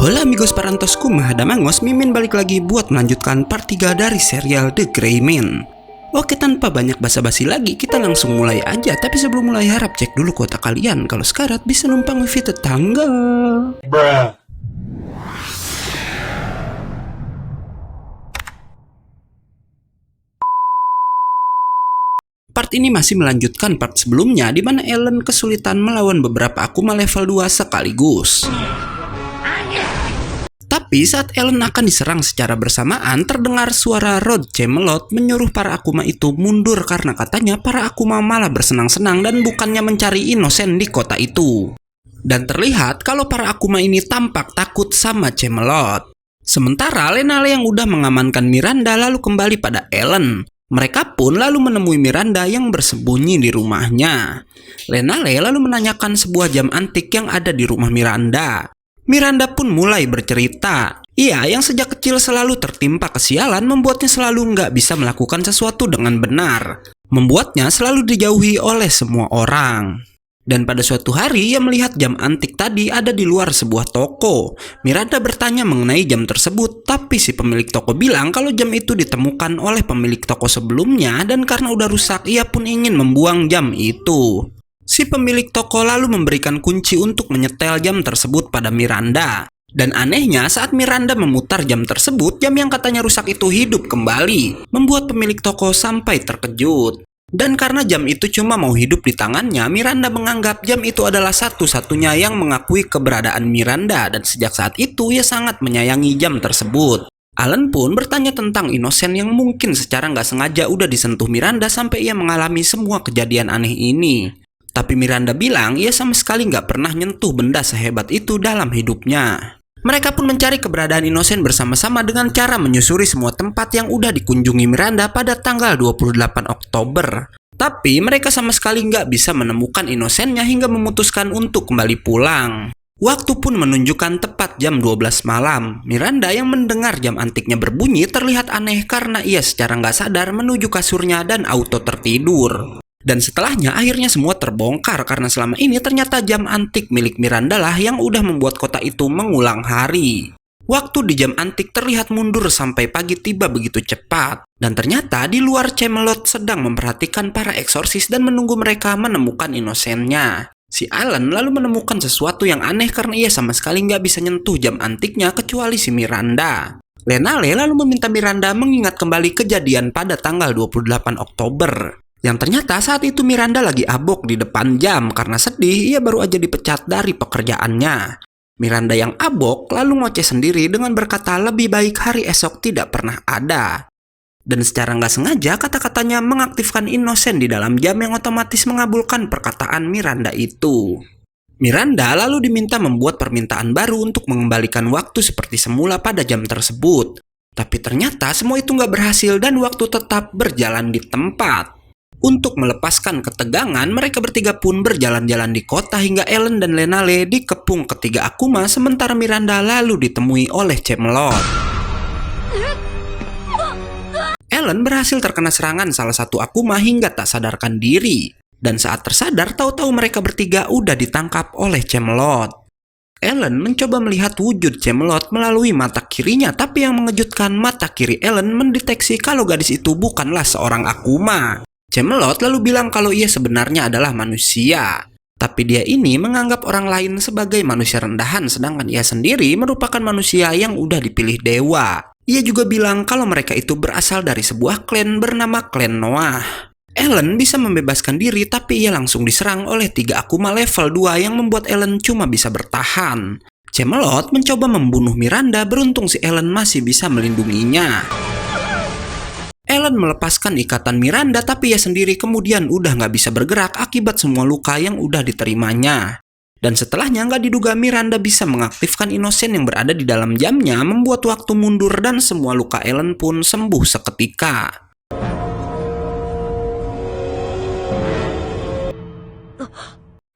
Hola amigos parantosku, Mahadamangos, Mimin balik lagi buat melanjutkan part 3 dari serial The Gray Man. Oke, tanpa banyak basa-basi lagi, kita langsung mulai aja. Tapi sebelum mulai, harap cek dulu kuota kalian. Kalau sekarat bisa numpang wifi tetangga. Bruh. Part ini masih melanjutkan part sebelumnya, di mana Ellen kesulitan melawan beberapa Akuma level 2 sekaligus. Tapi saat Ellen akan diserang secara bersamaan, terdengar suara Rod Camelot menyuruh para Akuma itu mundur karena katanya para Akuma malah bersenang-senang dan bukannya mencari Innocent di kota itu. Dan terlihat kalau para Akuma ini tampak takut sama Camelot. Sementara Lenale yang udah mengamankan Miranda lalu kembali pada Ellen. Mereka pun lalu menemui Miranda yang bersembunyi di rumahnya. Lenale lalu menanyakan sebuah jam antik yang ada di rumah Miranda. Miranda pun mulai bercerita. Ia yang sejak kecil selalu tertimpa kesialan membuatnya selalu nggak bisa melakukan sesuatu dengan benar. Membuatnya selalu dijauhi oleh semua orang. Dan pada suatu hari ia melihat jam antik tadi ada di luar sebuah toko. Miranda bertanya mengenai jam tersebut, tapi si pemilik toko bilang kalau jam itu ditemukan oleh pemilik toko sebelumnya dan karena udah rusak ia pun ingin membuang jam itu. Si pemilik toko lalu memberikan kunci untuk menyetel jam tersebut pada Miranda. Dan anehnya saat Miranda memutar jam tersebut, jam yang katanya rusak itu hidup kembali, membuat pemilik toko sampai terkejut. Dan karena jam itu cuma mau hidup di tangannya, Miranda menganggap jam itu adalah satu-satunya yang mengakui keberadaan Miranda, dan sejak saat itu ia sangat menyayangi jam tersebut. Alan pun bertanya tentang Innocent yang mungkin secara nggak sengaja udah disentuh Miranda sampai ia mengalami semua kejadian aneh ini. Tapi Miranda bilang ia sama sekali nggak pernah nyentuh benda sehebat itu dalam hidupnya. Mereka pun mencari keberadaan Innocent bersama-sama dengan cara menyusuri semua tempat yang udah dikunjungi Miranda pada tanggal 28 Oktober. Tapi mereka sama sekali nggak bisa menemukan Innocent-nya hingga memutuskan untuk kembali pulang. Waktu pun menunjukkan tepat jam 12 malam. Miranda yang mendengar jam antiknya berbunyi terlihat aneh karena ia secara nggak sadar menuju kasurnya dan auto tertidur. Dan setelahnya akhirnya semua terbongkar karena selama ini ternyata jam antik milik Miranda lah yang udah membuat kota itu mengulang hari. Waktu di jam antik terlihat mundur sampai pagi tiba begitu cepat. Dan ternyata di luar Camelot sedang memperhatikan para eksorsis dan menunggu mereka menemukan Innocent-nya. Si Alan lalu menemukan sesuatu yang aneh karena ia sama sekali nggak bisa nyentuh jam antiknya kecuali si Miranda. Lenale lalu meminta Miranda mengingat kembali kejadian pada tanggal 28 Oktober. Yang ternyata saat itu Miranda lagi abok di depan jam karena sedih ia baru aja dipecat dari pekerjaannya. Miranda yang abok lalu ngoceh sendiri dengan berkata lebih baik hari esok tidak pernah ada. Dan secara nggak sengaja kata-katanya mengaktifkan Innocent di dalam jam yang otomatis mengabulkan perkataan Miranda itu. Miranda lalu diminta membuat permintaan baru untuk mengembalikan waktu seperti semula pada jam tersebut. Tapi ternyata semua itu nggak berhasil dan waktu tetap berjalan di tempat. Untuk melepaskan ketegangan, mereka bertiga pun berjalan-jalan di kota hingga Ellen dan Lenale dikepung ketiga Akuma sementara Miranda lalu ditemui oleh Camelot. Ellen berhasil terkena serangan salah satu Akuma hingga tak sadarkan diri. Dan saat tersadar, tahu-tahu mereka bertiga udah ditangkap oleh Camelot. Ellen mencoba melihat wujud Camelot melalui mata kirinya, tapi yang mengejutkan mata kiri Ellen mendeteksi kalau gadis itu bukanlah seorang Akuma. Camelot lalu bilang kalau ia sebenarnya adalah manusia. Tapi dia ini menganggap orang lain sebagai manusia rendahan sedangkan ia sendiri merupakan manusia yang udah dipilih dewa. Ia juga bilang kalau mereka itu berasal dari sebuah klan bernama Klan Noah. Ellen bisa membebaskan diri tapi ia langsung diserang oleh 3 Akuma level 2 yang membuat Ellen cuma bisa bertahan. Camelot mencoba membunuh Miranda, beruntung si Ellen masih bisa melindunginya. Ellen melepaskan ikatan Miranda tapi ia sendiri kemudian udah nggak bisa bergerak akibat semua luka yang udah diterimanya. Dan setelahnya nggak diduga Miranda bisa mengaktifkan Innocent yang berada di dalam jamnya membuat waktu mundur dan semua luka Ellen pun sembuh seketika.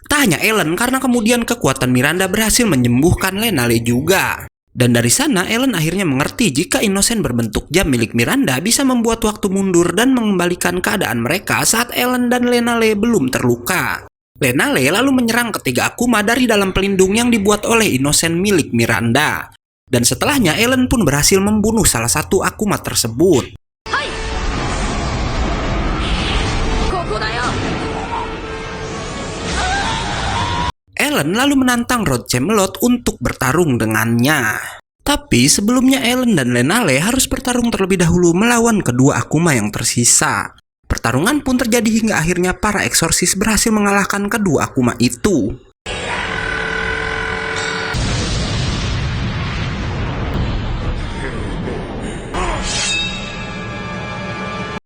Tak hanya Ellen karena kemudian kekuatan Miranda berhasil menyembuhkan Lenale juga. Dan dari sana Ellen akhirnya mengerti jika Innocent berbentuk jam milik Miranda bisa membuat waktu mundur dan mengembalikan keadaan mereka saat Ellen dan Lenale belum terluka. Lenale lalu menyerang ketiga Akuma dari dalam pelindung yang dibuat oleh Innocent milik Miranda. Dan setelahnya Ellen pun berhasil membunuh salah satu Akuma tersebut. Ellen lalu menantang Rod Camelot untuk bertarung dengannya. Tapi sebelumnya Ellen dan Lenale harus bertarung terlebih dahulu melawan kedua Akuma yang tersisa. Pertarungan pun terjadi hingga akhirnya para eksorsis berhasil mengalahkan kedua Akuma itu.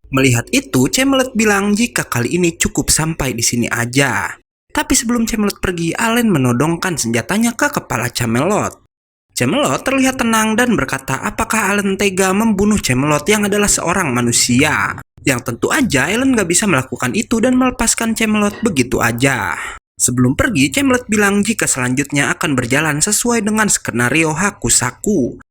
Melihat itu, Camelot bilang jika kali ini cukup sampai di sini aja. Tapi sebelum Camelot pergi, Allen menodongkan senjatanya ke kepala Camelot. Camelot terlihat tenang dan berkata apakah Allen tega membunuh Camelot yang adalah seorang manusia. Yang tentu aja Allen gak bisa melakukan itu dan melepaskan Camelot begitu aja. Sebelum pergi, Camelot bilang jika selanjutnya akan berjalan sesuai dengan skenario Hakusaku.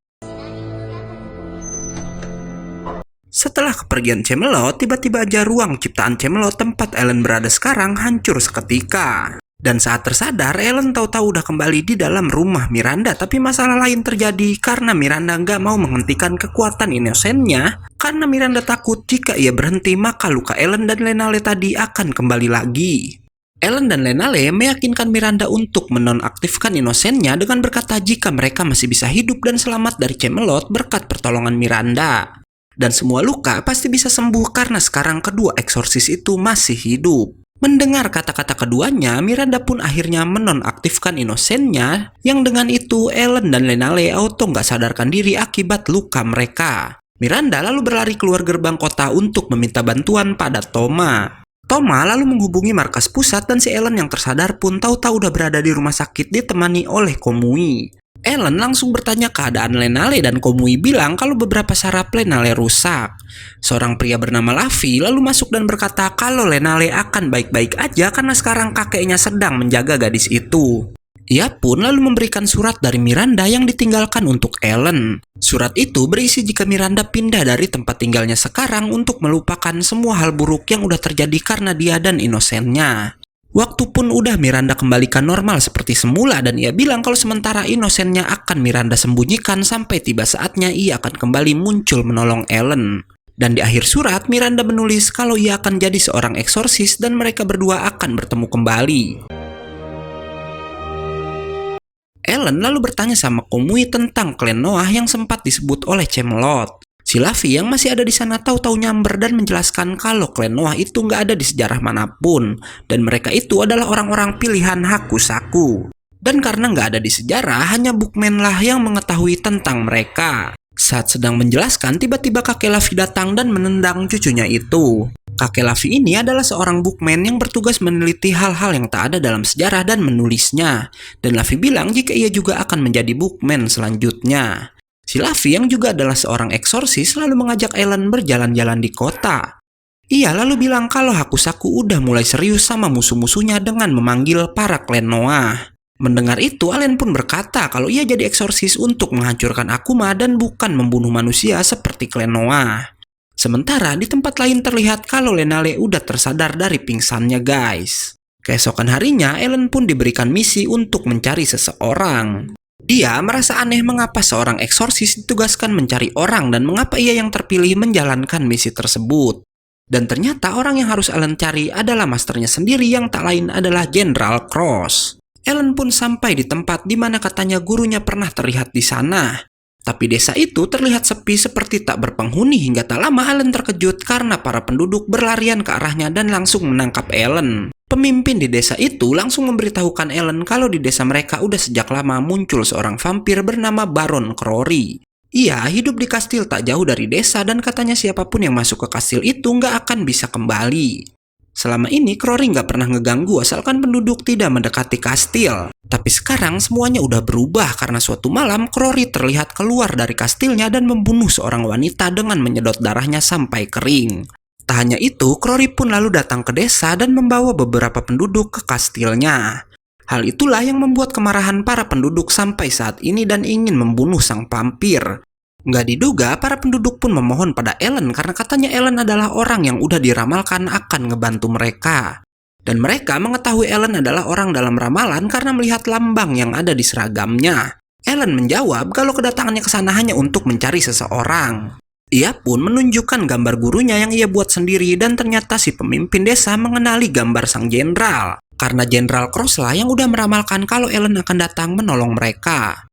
Setelah kepergian Camelot, tiba-tiba aja ruang ciptaan Camelot tempat Ellen berada sekarang hancur seketika. Dan saat tersadar, Ellen tahu-tahu udah kembali di dalam rumah Miranda. Tapi masalah lain terjadi karena Miranda nggak mau menghentikan kekuatan Innocent-nya. Karena Miranda takut jika ia berhenti maka luka Ellen dan Lenale tadi akan kembali lagi. Ellen dan Lenale meyakinkan Miranda untuk menonaktifkan Innocent-nya dengan berkata jika mereka masih bisa hidup dan selamat dari Camelot berkat pertolongan Miranda. Dan semua luka pasti bisa sembuh karena sekarang kedua eksorsis itu masih hidup. Mendengar kata-kata keduanya, Miranda pun akhirnya menonaktifkan Innocent-nya, yang dengan itu Ellen dan Lenale auto nggak sadarkan diri akibat luka mereka. Miranda lalu berlari keluar gerbang kota untuk meminta bantuan pada Toma. Toma lalu menghubungi markas pusat dan si Ellen yang tersadar pun tahu-tahu udah berada di rumah sakit ditemani oleh Komui. Ellen langsung bertanya keadaan Lenale dan Komui bilang kalau beberapa saraf Lenale rusak. Seorang pria bernama Lavi lalu masuk dan berkata kalau Lenale akan baik-baik aja karena sekarang kakeknya sedang menjaga gadis itu. Ia pun lalu memberikan surat dari Miranda yang ditinggalkan untuk Ellen. Surat itu berisi jika Miranda pindah dari tempat tinggalnya sekarang untuk melupakan semua hal buruk yang udah terjadi karena dia dan Innocent-nya. Waktu pun udah Miranda kembalikan normal seperti semula dan ia bilang kalau sementara Innocent-nya akan Miranda sembunyikan sampai tiba saatnya ia akan kembali muncul menolong Ellen. Dan di akhir surat Miranda menulis kalau ia akan jadi seorang eksorsis dan mereka berdua akan bertemu kembali. Ellen lalu bertanya sama Komui tentang klan Noah yang sempat disebut oleh Camelot. Si Lavi yang masih ada di sana tahu-tahu nyamber dan menjelaskan kalau klan Noah itu nggak ada di sejarah manapun dan mereka itu adalah orang-orang pilihan Hakusaku. Dan karena nggak ada di sejarah, hanya Bookman lah yang mengetahui tentang mereka. Saat sedang menjelaskan, tiba-tiba kakek Lavi datang dan menendang cucunya itu. Kakek Lavi ini adalah seorang Bookman yang bertugas meneliti hal-hal yang tak ada dalam sejarah dan menulisnya. Dan Lavi bilang jika ia juga akan menjadi Bookman selanjutnya. Si Lavi yang juga adalah seorang eksorsis lalu mengajak Ellen berjalan-jalan di kota. Ia lalu bilang kalau Hakusaku udah mulai serius sama musuh-musuhnya dengan memanggil para klan Noah. Mendengar itu, Allen pun berkata kalau ia jadi eksorsis untuk menghancurkan Akuma dan bukan membunuh manusia seperti klan Noah. Sementara di tempat lain terlihat kalau Lenale udah tersadar dari pingsannya guys. Keesokan harinya, Ellen pun diberikan misi untuk mencari seseorang. Dia merasa aneh mengapa seorang eksorsis ditugaskan mencari orang dan mengapa ia yang terpilih menjalankan misi tersebut. Dan ternyata orang yang harus Ellen cari adalah masternya sendiri yang tak lain adalah General Cross. Ellen pun sampai di tempat di mana katanya gurunya pernah terlihat di sana. Tapi desa itu terlihat sepi seperti tak berpenghuni hingga tak lama Ellen terkejut karena para penduduk berlarian ke arahnya dan langsung menangkap Ellen. Pemimpin di desa itu langsung memberitahukan Ellen kalau di desa mereka udah sejak lama muncul seorang vampir bernama Baron Crowry. Ia hidup di kastil tak jauh dari desa dan katanya siapapun yang masuk ke kastil itu nggak akan bisa kembali. Selama ini Crowry nggak pernah ngeganggu asalkan penduduk tidak mendekati kastil. Tapi sekarang semuanya udah berubah karena suatu malam Crowry terlihat keluar dari kastilnya dan membunuh seorang wanita dengan menyedot darahnya sampai kering. Tak hanya itu, Crowry pun lalu datang ke desa dan membawa beberapa penduduk ke kastilnya. Hal itulah yang membuat kemarahan para penduduk sampai saat ini dan ingin membunuh sang vampir. Nggak diduga, para penduduk pun memohon pada Ellen karena katanya Ellen adalah orang yang udah diramalkan akan ngebantu mereka. Dan mereka mengetahui Ellen adalah orang dalam ramalan karena melihat lambang yang ada di seragamnya. Ellen menjawab kalau kedatangannya ke sana hanya untuk mencari seseorang. Ia pun menunjukkan gambar gurunya yang ia buat sendiri dan ternyata si pemimpin desa mengenali gambar sang jenderal. Karena Jenderal Cross lah yang udah meramalkan kalau Ellen akan datang menolong mereka.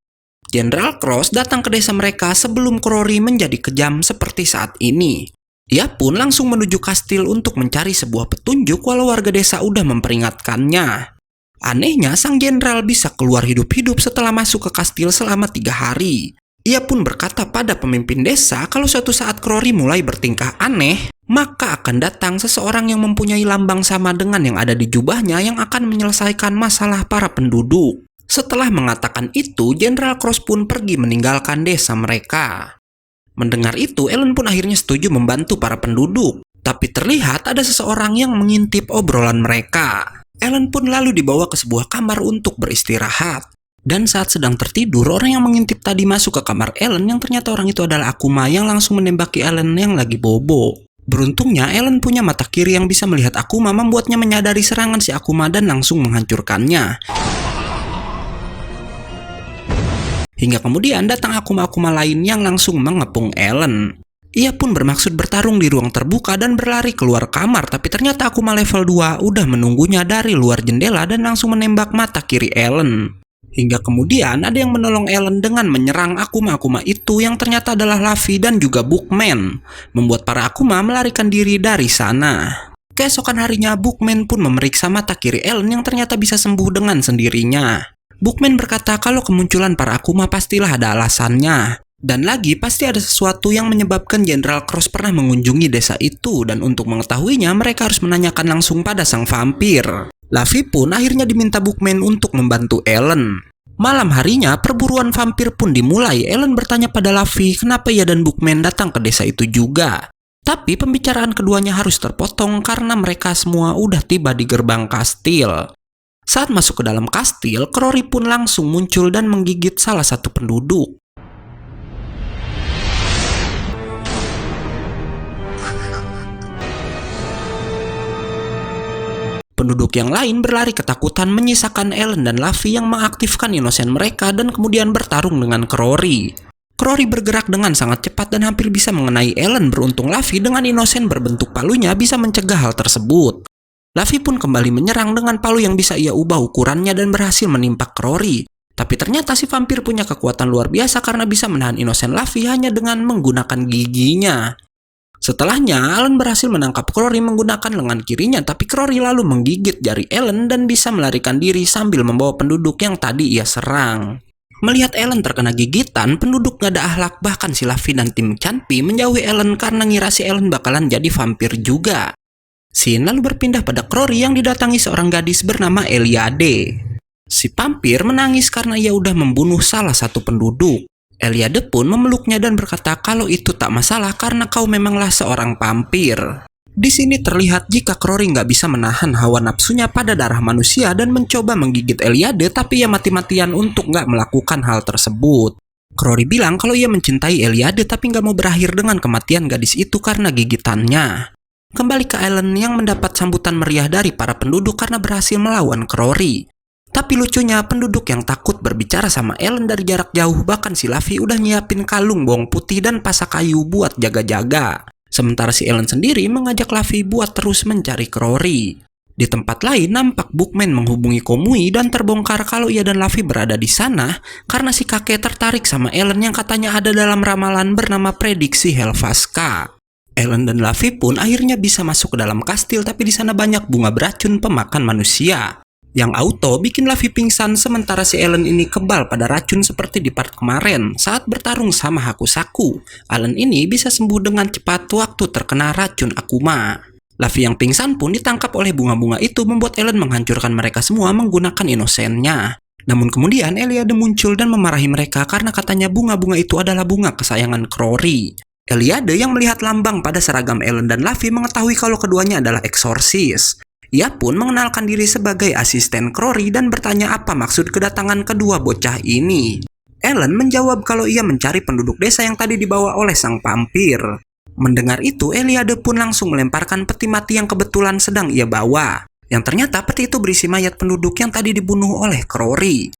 Jenderal Cross datang ke desa mereka sebelum Crowry menjadi kejam seperti saat ini. Ia pun langsung menuju kastil untuk mencari sebuah petunjuk walau warga desa udah memperingatkannya. Anehnya, sang jenderal bisa keluar hidup-hidup setelah masuk ke kastil selama 3 hari. Ia pun berkata pada pemimpin desa kalau suatu saat Crowry mulai bertingkah aneh, maka akan datang seseorang yang mempunyai lambang sama dengan yang ada di jubahnya yang akan menyelesaikan masalah para penduduk. Setelah mengatakan itu, Jenderal Cross pun pergi meninggalkan desa mereka. Mendengar itu, Ellen pun akhirnya setuju membantu para penduduk. Tapi terlihat ada seseorang yang mengintip obrolan mereka. Ellen pun lalu dibawa ke sebuah kamar untuk beristirahat. Dan saat sedang tertidur, orang yang mengintip tadi masuk ke kamar Ellen yang ternyata orang itu adalah Akuma yang langsung menembaki Ellen yang lagi bobo. Beruntungnya, Ellen punya mata kiri yang bisa melihat Akuma membuatnya menyadari serangan si Akuma dan langsung menghancurkannya. Hingga kemudian datang Akuma-Akuma lain yang langsung mengepung Ellen. Ia pun bermaksud bertarung di ruang terbuka dan berlari keluar kamar, tapi ternyata Akuma level 2 udah menunggunya dari luar jendela dan langsung menembak mata kiri Ellen. Hingga kemudian ada yang menolong Ellen dengan menyerang Akuma-Akuma itu yang ternyata adalah Luffy dan juga Bookman, membuat para Akuma melarikan diri dari sana. Keesokan harinya, Bookman pun memeriksa mata kiri Ellen yang ternyata bisa sembuh dengan sendirinya. Bookman berkata kalau kemunculan para Akuma pastilah ada alasannya. Dan lagi pasti ada sesuatu yang menyebabkan Jenderal Cross pernah mengunjungi desa itu. Dan untuk mengetahuinya mereka harus menanyakan langsung pada sang vampir. Luffy pun akhirnya diminta Bookman untuk membantu Ellen. Malam harinya perburuan vampir pun dimulai. Ellen bertanya pada Luffy kenapa ia dan Bookman datang ke desa itu juga. Tapi pembicaraan keduanya harus terpotong karena mereka semua udah tiba di gerbang kastil. Saat masuk ke dalam kastil, Crowry pun langsung muncul dan menggigit salah satu penduduk. Penduduk yang lain berlari ketakutan menyisakan Ellen dan Luffy yang mengaktifkan inosen mereka dan kemudian bertarung dengan Crowry. Crowry bergerak dengan sangat cepat dan hampir bisa mengenai Ellen. Beruntung Luffy dengan inosen berbentuk palunya bisa mencegah hal tersebut. Luffy pun kembali menyerang dengan palu yang bisa ia ubah ukurannya dan berhasil menimpa Crowry. Tapi ternyata si vampir punya kekuatan luar biasa karena bisa menahan inosen Luffy hanya dengan menggunakan giginya. Setelahnya, Ellen berhasil menangkap Crowry menggunakan lengan kirinya, tapi Crowry lalu menggigit jari Ellen dan bisa melarikan diri sambil membawa penduduk yang tadi ia serang. Melihat Ellen terkena gigitan, penduduk gak ada akhlak bahkan si Luffy dan tim Canpi menjauhi Ellen karena ngira si Ellen bakalan jadi vampir juga. Scene lalu berpindah pada Crowry yang didatangi seorang gadis bernama Eliade. Si vampir menangis karena ia udah membunuh salah satu penduduk. Eliade pun memeluknya dan berkata kalau itu tak masalah karena kau memanglah seorang vampir. Di sini terlihat jika Crowry nggak bisa menahan hawa nafsunya pada darah manusia dan mencoba menggigit Eliade, tapi ia mati-matian untuk nggak melakukan hal tersebut. Crowry bilang kalau ia mencintai Eliade tapi nggak mau berakhir dengan kematian gadis itu karena gigitannya. Kembali ke Ellen yang mendapat sambutan meriah dari para penduduk karena berhasil melawan Crowry. Tapi lucunya penduduk yang takut berbicara sama Ellen dari jarak jauh, bahkan si Luffy udah nyiapin kalung bawang putih dan pasak kayu buat jaga-jaga. Sementara si Ellen sendiri mengajak Luffy buat terus mencari Crowry. Di tempat lain nampak Bookman menghubungi Komui dan terbongkar kalau ia dan Luffy berada di sana karena si kakek tertarik sama Ellen yang katanya ada dalam ramalan bernama prediksi Helvaska. Ellen dan Luffy pun akhirnya bisa masuk ke dalam kastil, tapi di sana banyak bunga beracun pemakan manusia. Yang auto bikin Luffy pingsan sementara si Ellen ini kebal pada racun seperti di part kemarin saat bertarung sama Hakusaku. Ellen ini bisa sembuh dengan cepat waktu terkena racun Akuma. Luffy yang pingsan pun ditangkap oleh bunga-bunga itu membuat Ellen menghancurkan mereka semua menggunakan inosennya. Namun kemudian Eliade muncul dan memarahi mereka karena katanya bunga-bunga itu adalah bunga kesayangan Crowry. Eliade yang melihat lambang pada seragam Ellen dan Luffy mengetahui kalau keduanya adalah eksorsis. Ia pun mengenalkan diri sebagai asisten Crowry dan bertanya apa maksud kedatangan kedua bocah ini. Ellen menjawab kalau ia mencari penduduk desa yang tadi dibawa oleh sang vampir. Mendengar itu, Eliade pun langsung melemparkan peti mati yang kebetulan sedang ia bawa. Yang ternyata peti itu berisi mayat penduduk yang tadi dibunuh oleh Crowry.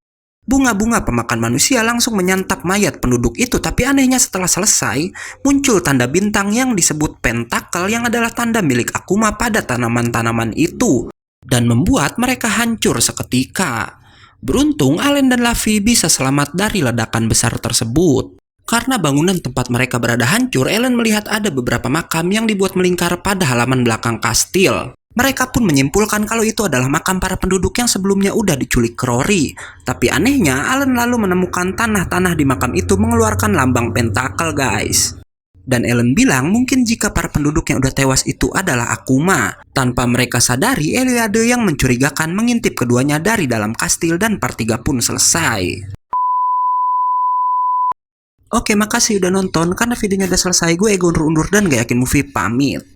Bunga-bunga pemakan manusia langsung menyantap mayat penduduk itu, tapi anehnya setelah selesai, muncul tanda bintang yang disebut pentakel yang adalah tanda milik Akuma pada tanaman-tanaman itu, dan membuat mereka hancur seketika. Beruntung Allen dan Luffy bisa selamat dari ledakan besar tersebut. Karena bangunan tempat mereka berada hancur, Allen melihat ada beberapa makam yang dibuat melingkar pada halaman belakang kastil. Mereka pun menyimpulkan kalau itu adalah makam para penduduk yang sebelumnya udah diculik Crowry. Tapi anehnya, Allen lalu menemukan tanah-tanah di makam itu mengeluarkan lambang pentakel, guys. Dan Allen bilang mungkin jika para penduduk yang udah tewas itu adalah Akuma. Tanpa mereka sadari, Eliade yang mencurigakan mengintip keduanya dari dalam kastil dan part 3 pun selesai. Oke, makasih udah nonton. Karena videonya udah selesai, gue Ego undur-undur dan gak yakin movie pamit.